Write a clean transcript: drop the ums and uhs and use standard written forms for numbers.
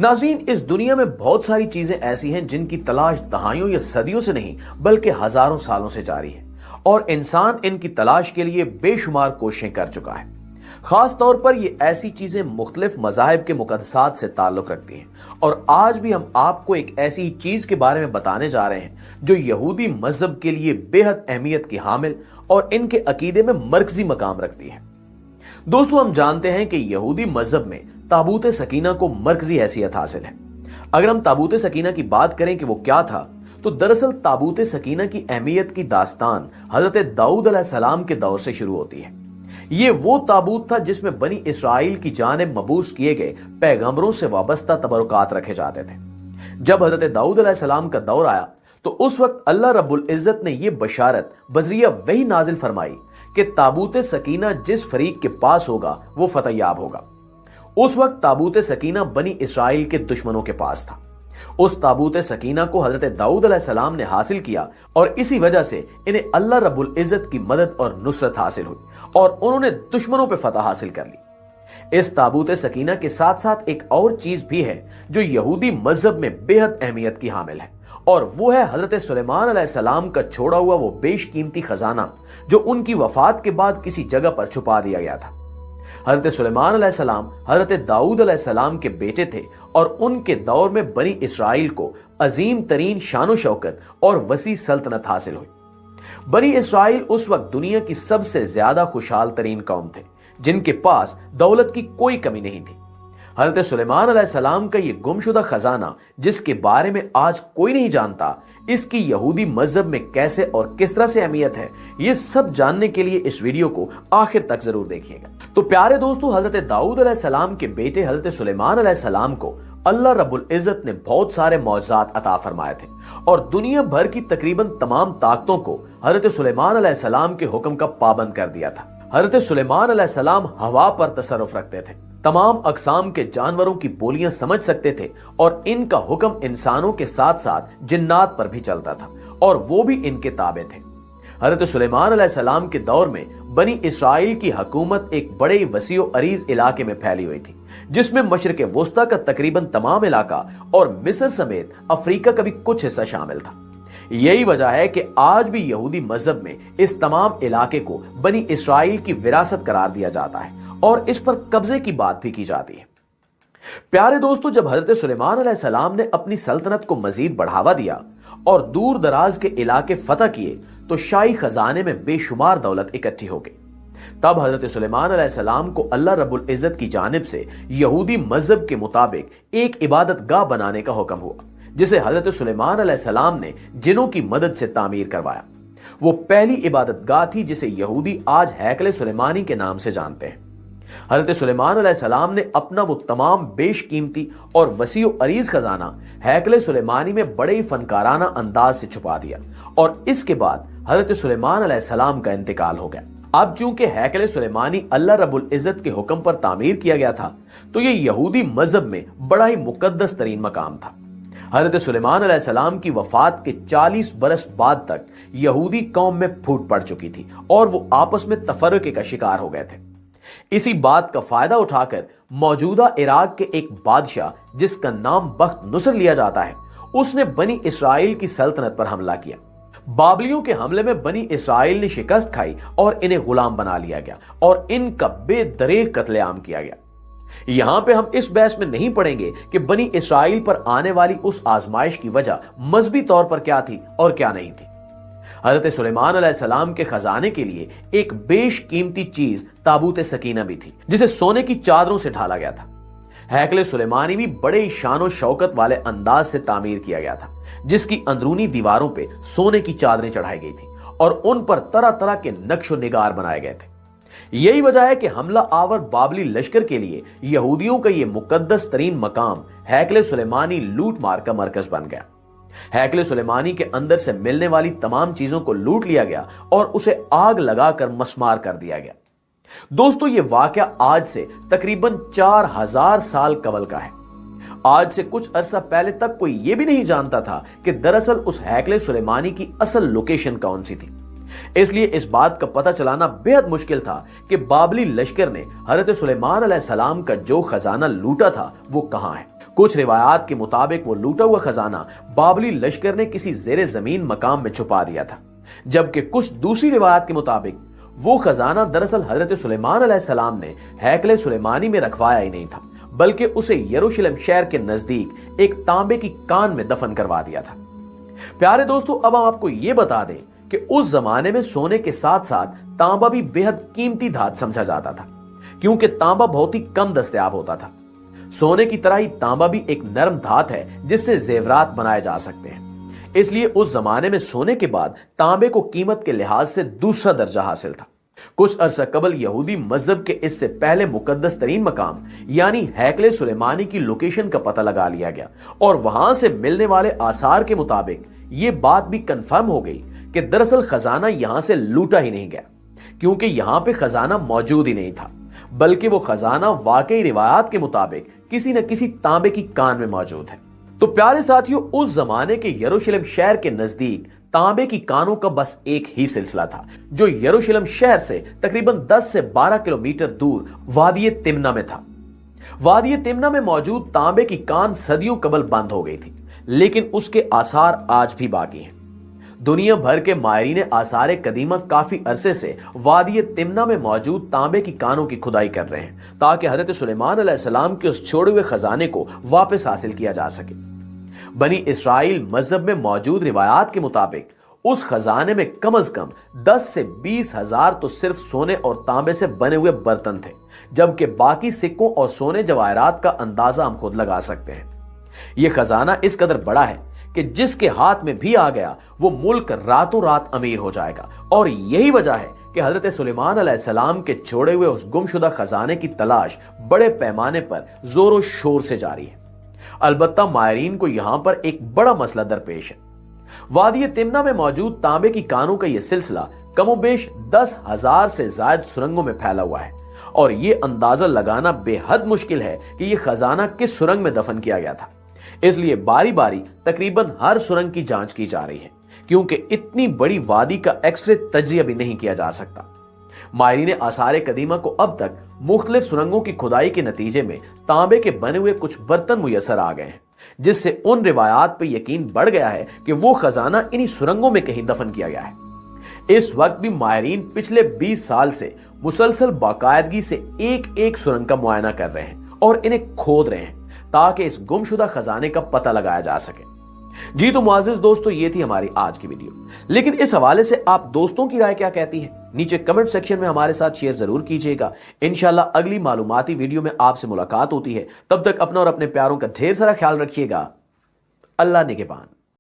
नाज़रीन, इस दुनिया में बहुत सारी चीजें ऐसी हैं जिनकी तलाश दहाइयों या सदियों से नहीं बल्कि हजारों सालों से जारी है और इंसान इनकी तलाश के लिए बेशुमार कोशिशें कर चुका है। खास तौर पर ये ऐसी चीजें मुख्तलिफ मज़ाहिब के मुक़द्दसात से ताल्लुक रखती हैं और आज भी हम आपको एक ऐसी चीज के बारे में बताने जा रहे हैं जो यहूदी मजहब के लिए बेहद अहमियत की हामिल और इनके अकीदे में मरकजी मकाम रखती है। दोस्तों, हम जानते हैं कि यहूदी मजहब में ताबूत सकीना को मरकजी हैसियत हासिल है। अगर हम ताबूत सकीना की बात करें कि वो क्या था, तो दरअसल ताबूत सकीना की अहमियत की दास्तान हजरत दाऊद अलैहिस्सलाम के दौर से शुरू होती है। ये वो ताबूत था जिसमें बनी इसराइल की जानिब मबूस किए गए पैगंबरों से वाबस्ता तबरुकात रखे जाते थे। जब हजरत दाऊद अलैहिस्सलाम का दौर आया तो उस वक्त अल्लाह रब्बुल इज्जत ने यह बशारत बजरिया वही नाजिल फरमाई कि ताबूत सकीना जिस फरीक के पास होगा वो फतहयाब होगा। उस वक्त ताबूत सकीना बनी इसराइल के दुश्मनों के पास था। उस ताबूत सकीना को हजरत दाऊद अलैहिस्सलाम ने हासिल किया और इसी वजह से इन्हें अल्लाह रब्बुल इज्जत की मदद और नुसरत हासिल हुई और उन्होंने दुश्मनों पर फतह हासिल कर ली। इस ताबूत सकीना के साथ साथ एक और चीज भी है जो यहूदी मजहब में बेहद अहमियत की हामिल है और वो है हजरत सुलेमान अलैहिस्सलाम का छोड़ा हुआ वो बेशकीमती खजाना जो उनकी वफात के बाद किसी जगह पर छुपा दिया गया था। हजरत सुलेमान अलैहिस्सलाम हजरत दाऊद अलैहिस्सलाम के बेटे थे और उनके दौर में बनी इसराइल को अजीम तरीन शानो शौकत और वसी सल्तनत हासिल हुई। बनी इसराइल उस वक्त दुनिया की सबसे ज्यादा खुशहाल तरीन कौम थे जिनके पास दौलत की कोई कमी नहीं थी। हजरत सुलेमान अलैहिस्सलाम का ये गुमशुदा खजाना जिसके बारे में आज कोई नहीं जानता, इसकी यहूदी मजहब में कैसे और किस तरह से अहमियत है, ये सब जानने के लिए इस वीडियो को आखिर तक जरूर देखिएगा। तो प्यारे दोस्तों, हजरत दाऊद अलैहिस्सलाम के बेटे हजरत सुलेमान अलैहिस्सलाम को अल्लाह रब्बुल इज्जत ने बहुत सारे मौजज़ात अता फरमाए थे और दुनिया भर की तकरीबन तमाम ताकतों को हजरत सुलेमान अलैहिस्सलाम के हुक्म का पाबंद कर दिया था। हजरत सुलेमान अलैहिस्सलाम हवा पर तसर्रुफ रखते थे, तमाम अकसाम के जानवरों की बोलियां समझ सकते थे और इनका हुक्म इंसानों के साथ साथ जिन्नात पर भी चलता था और वो भी इनके ताबे थे। हजरत सुलेमान अलैहिस्सलाम के दौर में बनी इसराइल की हुकूमत एक बड़े वसीओ अरीज इलाके में फैली हुई थी जिसमें मशरिक वस्ता का तकरीबन तमाम इलाका और मिस्र समेत अफ्रीका का भी कुछ हिस्सा शामिल था। यही वजह है कि आज भी यहूदी मजहब में इस तमाम इलाके को बनी इसराइल की विरासत करार दिया जाता है और इस पर कब्जे की बात भी की जाती है। प्यारे दोस्तों, जब हजरत सुलेमान अलैहिस्सलाम ने अपनी सल्तनत को मजीद बढ़ावा दिया और दूर दराज के इलाके फतह किए तो शाही खजाने में बेशुमार दौलत इकट्ठी हो गई। तब हजरत सुलेमान अलैहिस्सलाम को अल्लाह रब्बुल इज्जत की जानिब से यहूदी मजहब के मुताबिक एक इबादत गाह बनाने का हुक्म हुआ जिसे हजरत सुलेमान अलैहिस्सलाम ने जिनों की मदद से तामीर करवाया। वो पहली इबादत गाह थी जिसे यहूदी आज हैकले सुलेमानी के नाम से जानते हैं। हजरत सुलेमान अलैहिस्सलाम ने अपना वो तमाम बेशकीमती और वसीओ अरीज खजाना हैकले सुलेमानी में बड़े ही फनकाराना अंदाज से छुपा दिया और इसके बाद हजरत सुलेमान अलैहिस्सलाम का इंतकाल हो गया। अब चूंकि हैकले सुलेमानी अल्लाह रब्बुल इज्जत के हुक्म पर तामीर किया गया था तो ये यहूदी मजहब में बड़ा ही मुकद्दस तरीन मकाम था। हजरत सुलेमान अलैहिस्सलाम की वफात के 40 बरस बाद तक यहूदी कौम में फूट पड़ चुकी थी और वो आपस में तफर्रुके का शिकार हो गए थे। इसी बात का फायदा उठाकर मौजूदा इराक के एक बादशाह जिसका नाम बख्त नुसर लिया जाता है, उसने बनी इसराइल की सल्तनत पर हमला किया। बाबलियों के हमले में बनी इसराइल ने शिकस्त खाई और इन्हें गुलाम बना लिया गया और इनका बेदरेग कत्लेआम किया गया। यहां पे हम इस बहस में नहीं पड़ेंगे कि बनी इसराइल पर आने वाली उस आजमाइश की वजह मजहबी तौर पर क्या थी और क्या नहीं थी। हजरत सुलेमान अलैहिस्सलाम के खजाने के लिए एक बेशकीमती चीज ताबूत सकीना भी थी जिसे सोने की चादरों से ढाला गया था। हैकले सुलेमानी भी बड़े शानो शौकत वाले अंदाज से तामीर किया गया था जिसकी अंदरूनी दीवारों पे सोने की चादरें चढ़ाई गई थी और उन पर तरह तरह के नक्शो निगार बनाए गए थे। यही वजह है कि हमला आवर बाबली लश्कर के लिए यहूदियों का यह मुकद्दस तरीन मकाम हैकले सुलेमानी लूट मार का मरकज बन गया। हैकले सुलेमानी के अंदर से मिलने वाली तमाम चीजों को लूट लिया गया और उसे आग लगाकर मस्मार कर दिया गया। दोस्तों, ये वाकया आज से तकरीबन 4000 साल कबल का है। आज से कुछ अरसा पहले तक कोई यह भी नहीं जानता था कि दरअसल उस हैकले सुलेमानी की असल लोकेशन कौन सी थी। इसलिए इस बात का पता चलाना बेहद मुश्किल था कि बाबली लश्कर ने हजरत सुलेमान अलैहिस्सलाम का जो खजाना लूटा था वो कहां है। कुछ रिवायात के मुताबिक वो लूटा हुआ खजाना बाबली लश्कर ने किसी जेरे जमीन मकाम में छुपा दिया था, जबकि कुछ दूसरी रिवायात के मुताबिक वो खजाना दरअसल हजरत सुलेमान अलैहिस्सलाम ने हैकले सुलेमानी में रखवाया ही नहीं था, बल्कि उसे यरूशलेम शहर के नजदीक एक तांबे की कान में दफन करवा दिया था। प्यारे दोस्तों, अब हम आपको यह बता दें कि उस जमाने में सोने के साथ साथ तांबा भी बेहद कीमती धात समझा जाता था, क्योंकि तांबा बहुत ही कम दस्तयाब होता था। सोने की तरह ही तांबा भी एक नरम धात है जिससे जेवरात बनाए जा सकते हैं। इसलिए उस जमाने में सोने के बाद तांबे को कीमत के लिहाज से दूसरा दर्जा हासिल था। कुछ अरसा कबल यहूदी मजहब के इससे पहले मुकद्दस तरीन मकाम यानी हैकले सुलेमानी की लोकेशन का पता लगा लिया गया और वहां से मिलने वाले आसार के मुताबिक यह बात भी कंफर्म हो गई कि दरअसल खजाना यहां से लूटा ही नहीं गया, क्योंकि यहां पे खजाना मौजूद ही नहीं था, बल्कि वो खजाना वाकई रिवायात के मुताबिक किसी न किसी तांबे की कान में मौजूद है। तो प्यारे साथियों, उस जमाने के यरूशलेम शहर के नजदीक तांबे की कानों का बस एक ही सिलसिला था, जो यरूशलेम शहर से तकरीबन 10 से 12 किलोमीटर दूर वादी तिम्ना में था। वादी तिम्ना में मौजूद तांबे की कान सदियों कबल बंद हो गई थी, लेकिन उसके आसार आज भी बाकी हैं। दुनिया भर के माहिरीन आसार कदीमा काफी अरसे से वादी तिम्ना में मौजूद तांबे की कानों की खुदाई कर रहे हैं, ताकि हजरत सुलेमान अलैहिस्सलाम के उस छोड़े हुए खजाने को वापस हासिल किया जा सके। बनी इसराइल मजहब में मौजूद रिवायात के मुताबिक उस खजाने में कम से कम 10 से 20 हजार तो सिर्फ सोने और तांबे से बने हुए बर्तन थे, जबकि बाकी सिक्कों और सोने जवाहरात का अंदाजा हम खुद लगा सकते हैं। यह खजाना इस कदर बड़ा है कि जिसके हाथ में भी आ गया वो मुल्क रातों रात अमीर हो जाएगा, और यही वजह है कि हजरत सुलेमान अलैहिस्सलाम के छोड़े हुए उस गुमशुदा खजाने की तलाश बड़े पैमाने पर जोरों शोर से जारी है। अलबत्ता माहिरीन को यहां पर एक बड़ा मसला दरपेश है। वादी तिम्ना में मौजूद तांबे की कानों का यह सिलसिला कमोबेश 10,000 से ज्यादा सुरंगों में फैला हुआ है, और यह अंदाजा लगाना बेहद मुश्किल है कि यह खजाना किस सुरंग में दफन किया गया था। इसलिए बारी बारी तकरीबन हर सुरंग की जांच की जा रही है, क्योंकि इतनी बड़ी वादी का एक्सरे तज्जिया भी नहीं किया जा सकता। माहिरीन आसार कदीमा को अब तक मुख्तलिफ सुरंगों की खुदाई के नतीजे में तांबे के बने हुए कुछ बर्तन मुयसर आ गए हैं, जिससे उन रिवायात पर यकीन बढ़ गया है कि वो खजाना इन्हीं सुरंगों में कहीं दफन किया गया है। इस वक्त भी माहिरीन पिछले 20 साल से मुसलसल बाकायदगी से एक एक सुरंग का मुआयना कर रहे हैं और इन्हें खोद रहे हैं, ताकि इस गुमशुदा खजाने का पता लगाया जा सके। जी तो मुआज़िज़ दोस्तों, ये थी हमारी आज की वीडियो, लेकिन इस हवाले से आप दोस्तों की राय क्या कहती है, नीचे कमेंट सेक्शन में हमारे साथ शेयर जरूर कीजिएगा। इंशाल्लाह अगली मालूमाती वीडियो में आपसे मुलाकात होती है। तब तक अपना और अपने प्यारों का ढेर सारा ख्याल रखिएगा। अल्लाह निगहबान।